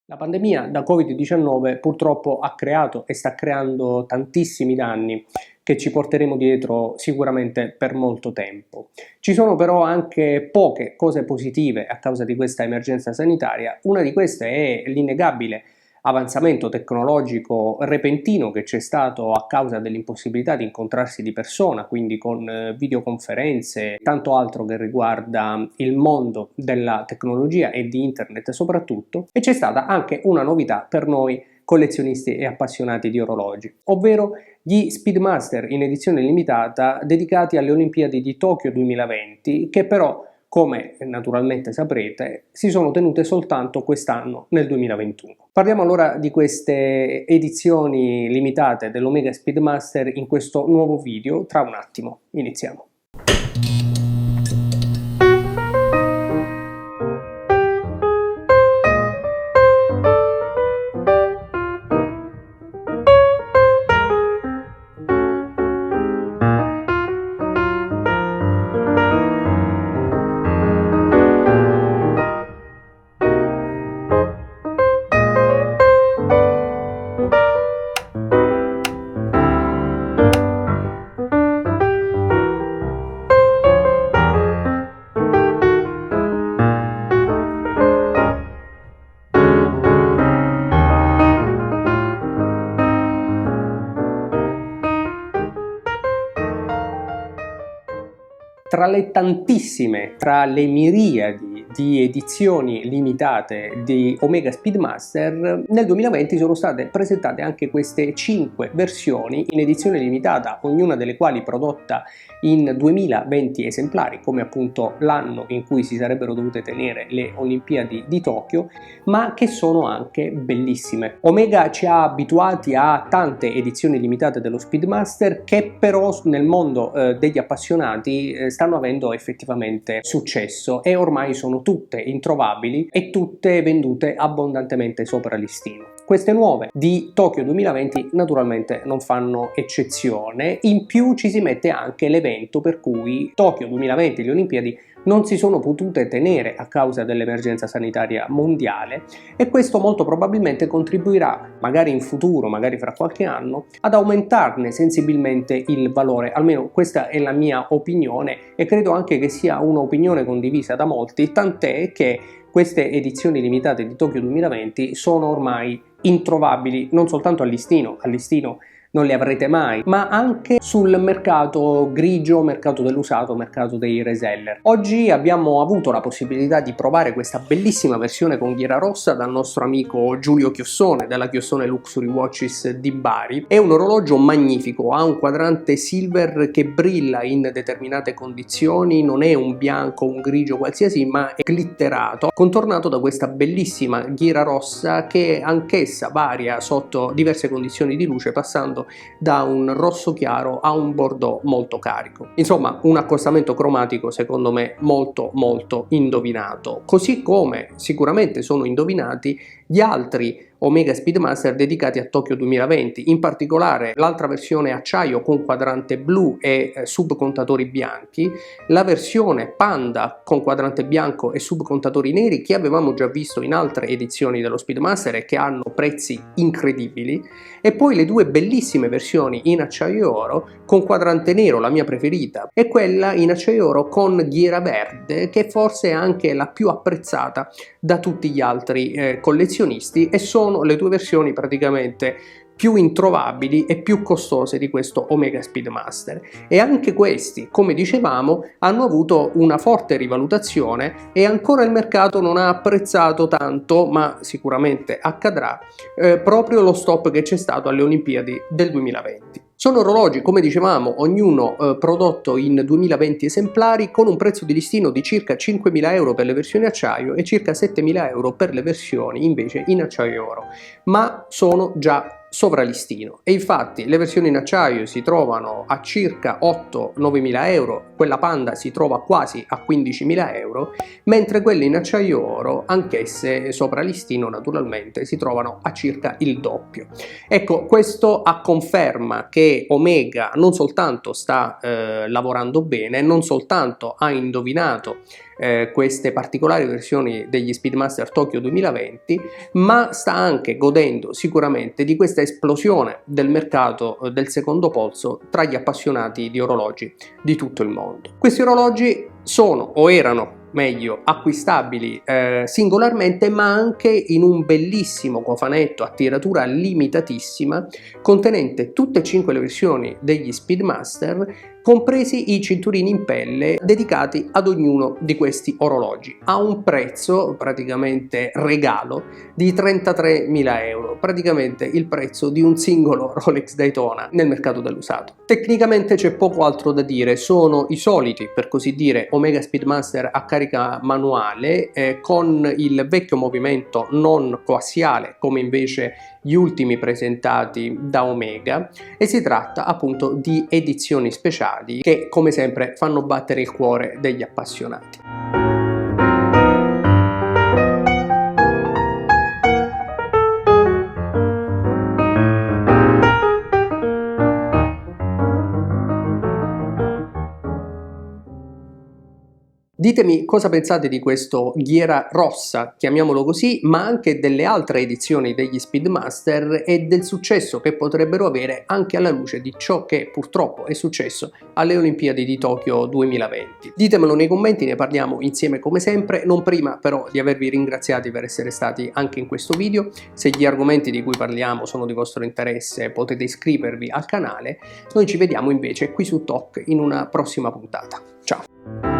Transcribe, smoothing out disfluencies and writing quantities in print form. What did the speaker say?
La pandemia da Covid-19 purtroppo ha creato e sta creando tantissimi danni che ci porteremo dietro sicuramente per molto tempo. Ci sono però anche poche cose positive a causa di questa emergenza sanitaria. Una di queste è l'innegabile avanzamento tecnologico repentino che c'è stato a causa dell'impossibilità di incontrarsi di persona, quindi con videoconferenze e tanto altro che riguarda il mondo della tecnologia e di internet soprattutto, e c'è stata anche una novità per noi collezionisti e appassionati di orologi, ovvero gli Speedmaster in edizione limitata dedicati alle Olimpiadi di Tokyo 2020, che però, come naturalmente saprete, si sono tenute soltanto quest'anno nel 2021. Parliamo allora di queste edizioni limitate dell'Omega Speedmaster in questo nuovo video. Tra un attimo iniziamo. Tra le tantissime, tra le miriadi di edizioni limitate di Omega Speedmaster, nel 2020 sono state presentate anche queste 5 versioni in edizione limitata, ognuna delle quali prodotta in 2020 esemplari, come appunto l'anno in cui si sarebbero dovute tenere le Olimpiadi di Tokyo, ma che sono anche bellissime. Omega ci ha abituati a tante edizioni limitate dello Speedmaster che però nel mondo degli appassionati stanno avendo effettivamente successo e ormai sono tutte introvabili e tutte vendute abbondantemente sopra listino. Queste nuove di Tokyo 2020 naturalmente non fanno eccezione, in più ci si mette anche l'evento per cui Tokyo 2020, le Olimpiadi, non si sono potute tenere a causa dell'emergenza sanitaria mondiale, e questo molto probabilmente contribuirà, magari in futuro, magari fra qualche anno, ad aumentarne sensibilmente il valore. Almeno questa è la mia opinione e credo anche che sia un'opinione condivisa da molti, tant'è che queste edizioni limitate di Tokyo 2020 sono ormai introvabili non soltanto al listino non le avrete mai, ma anche sul mercato grigio, mercato dell'usato, mercato dei reseller. Oggi abbiamo avuto la possibilità di provare questa bellissima versione con ghiera rossa dal nostro amico Giulio Chiossone della Chiossone Luxury Watches di Bari. È un orologio magnifico, ha un quadrante silver che brilla in determinate condizioni, non è un bianco, un grigio qualsiasi, ma è glitterato, contornato da questa bellissima ghiera rossa che anch'essa varia sotto diverse condizioni di luce, passando da un rosso chiaro a un bordeaux molto carico. Insomma, un accostamento cromatico secondo me molto indovinato, così come sicuramente sono indovinati gli altri Omega Speedmaster dedicati a Tokyo 2020, in particolare l'altra versione acciaio con quadrante blu e subcontatori bianchi, la versione Panda con quadrante bianco e subcontatori neri che avevamo già visto in altre edizioni dello Speedmaster e che hanno prezzi incredibili, e poi le due bellissime versioni in acciaio e oro con quadrante nero, la mia preferita, e quella in acciaio e oro con ghiera verde, che forse è anche la più apprezzata da tutti gli altri collezionisti, e sono le due versioni praticamente più introvabili e più costose di questo Omega Speedmaster, e anche questi, come dicevamo, hanno avuto una forte rivalutazione e ancora il mercato non ha apprezzato tanto, ma sicuramente accadrà, proprio lo stop che c'è stato alle Olimpiadi del 2020. Sono orologi, come dicevamo, ognuno prodotto in 2020 esemplari, con un prezzo di listino di circa 5.000 euro per le versioni acciaio e circa 7.000 euro per le versioni invece in acciaio e oro, ma sono già sovralistino, e infatti le versioni in acciaio si trovano a circa 8-9.000 euro, quella Panda si trova quasi a 15.000 euro, mentre quelle in acciaio oro, anch'esse sovralistino naturalmente, si trovano a circa il doppio. Ecco, questo a conferma che Omega non soltanto sta lavorando bene, non soltanto ha indovinato queste particolari versioni degli Speedmaster Tokyo 2020, ma sta anche godendo sicuramente di questa esplosione del mercato del secondo polso tra gli appassionati di orologi di tutto il mondo. Questi orologi sono o erano meglio acquistabili singolarmente, ma anche in un bellissimo cofanetto a tiratura limitatissima contenente tutte e 5 le versioni degli Speedmaster, compresi i cinturini in pelle dedicati ad ognuno di questi orologi, a un prezzo praticamente regalo di 33.000 euro, praticamente il prezzo di un singolo Rolex Daytona nel mercato dell'usato. Tecnicamente c'è poco altro da dire, sono i soliti, per così dire, Omega Speedmaster a carica manuale con il vecchio movimento non coassiale come invece gli ultimi presentati da Omega, e si tratta appunto di edizioni speciali che come sempre fanno battere il cuore degli appassionati. Ditemi cosa pensate di questo Ghiera Rossa, chiamiamolo così, ma anche delle altre edizioni degli Speedmaster e del successo che potrebbero avere anche alla luce di ciò che purtroppo è successo alle Olimpiadi di Tokyo 2020. Ditemelo nei commenti, ne parliamo insieme come sempre, non prima però di avervi ringraziati per essere stati anche in questo video. Se gli argomenti di cui parliamo sono di vostro interesse potete iscrivervi al canale, noi ci vediamo invece qui su Tok in una prossima puntata. Ciao!